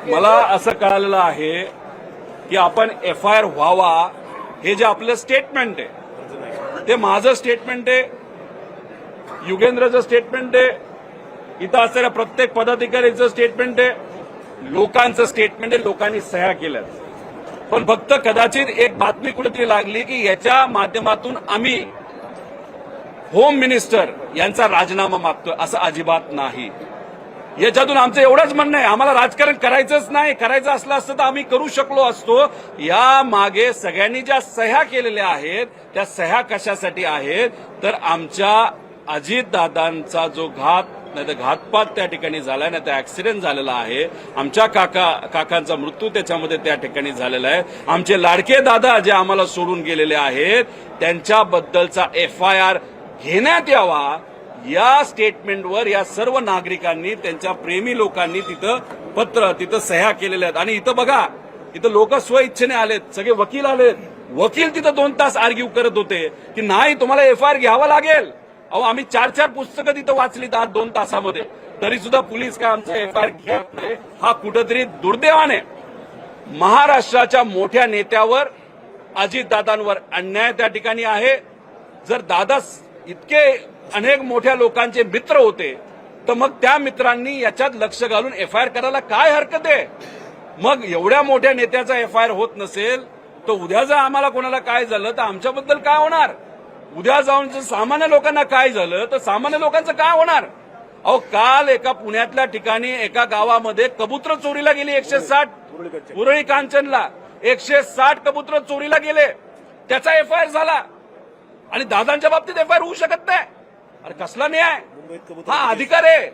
मला असं कळालेलं आहे की आपण FIR व्हावा हे जे आपलं स्टेटमेंट आहे ते माझं स्टेटमेंट आहे, युगेंद्रचं स्टेटमेंट आहे, इथं असणाऱ्या प्रत्येक पदाधिकाऱ्याचं स्टेटमेंट आहे, लोकांचं स्टेटमेंट आहे, लोकांनी सह्या केल्यात। पण फक्त कदाचित एक बातमी कुठेतरी लागली की याच्या माध्यमातून आम्ही होम मिनिस्टर यांचा राजीनामा मागतोय, असं अजिबात नाही। याच्यातून आमचं एवढंच म्हणणं आहे, आम्हाला राजकारण करायचंच नाही, करायचं असलं असतं तर आम्ही करू शकलो असतो। या मागे सगळ्यांनी ज्या सह्या केलेल्या आहेत त्या सह्या कशासाठी आहेत तर आमच्या अजितदादांचा जो नाही तर घातपात त्या ठिकाणी झालाय, नाही तर ऍक्सिडेंट झालेला आहे, आमच्या काकांचा मृत्यू त्याच्यामध्ये त्या ठिकाणी झालेला आहे, आमचे लाडके दादा जे आम्हाला सोडून गेलेले आहेत त्यांच्याबद्दलचा FIR घेण्यात यावा, या स्टेटमेंटवर या सर्व नागरिकांनी, त्यांच्या प्रेमी लोकांनी तिथं सह्या केलेल्या आहेत। आणि इथं बघा, इथं लोक स्वइच्छेने आलेत, सगळे वकील आलेत, वकील तिथं 2 तास आर्ग्यू करत होते की नाही तुम्हाला FIR घ्यावा लागेल। अहो आम्ही 4 पुस्तकं तिथं वाचली 2 तासामध्ये, तरी सुद्धा पोलीस काय आमचा FIR घेत नाही। हा कुठेतरी दुर्दैवाने महाराष्ट्राच्या मोठ्या नेत्यावर, अजितदादांवर अन्याय त्या ठिकाणी आहे। जर दादा इतके अनेक मोठ्या लोकांचे मित्र होते तर मग त्या मित्रांनी याच्यात लक्ष घालून FIR करायला काय हरकत आहे? मग एवढ्या मोठ्या नेत्याचा FIR होत नसेल तर उद्या जर आम्हाला कोणाला काय झालं तर आमच्याबद्दल काय होणार? उद्या जाऊन जर सामान्य लोकांना काय झालं तर सामान्य लोकांचं काय होणार? अहो काल एका पुण्यातल्या ठिकाणी एका गावामध्ये कबूतर चोरीला गेली, 160 उरळी कांचनला 160 कबूतर चोरीला गेले, त्याचा FIR झाला आणि दादांच्या बाबतीत FIR होऊ शकत नाही। अरे कसला न्याय? हा अधिकार आहे।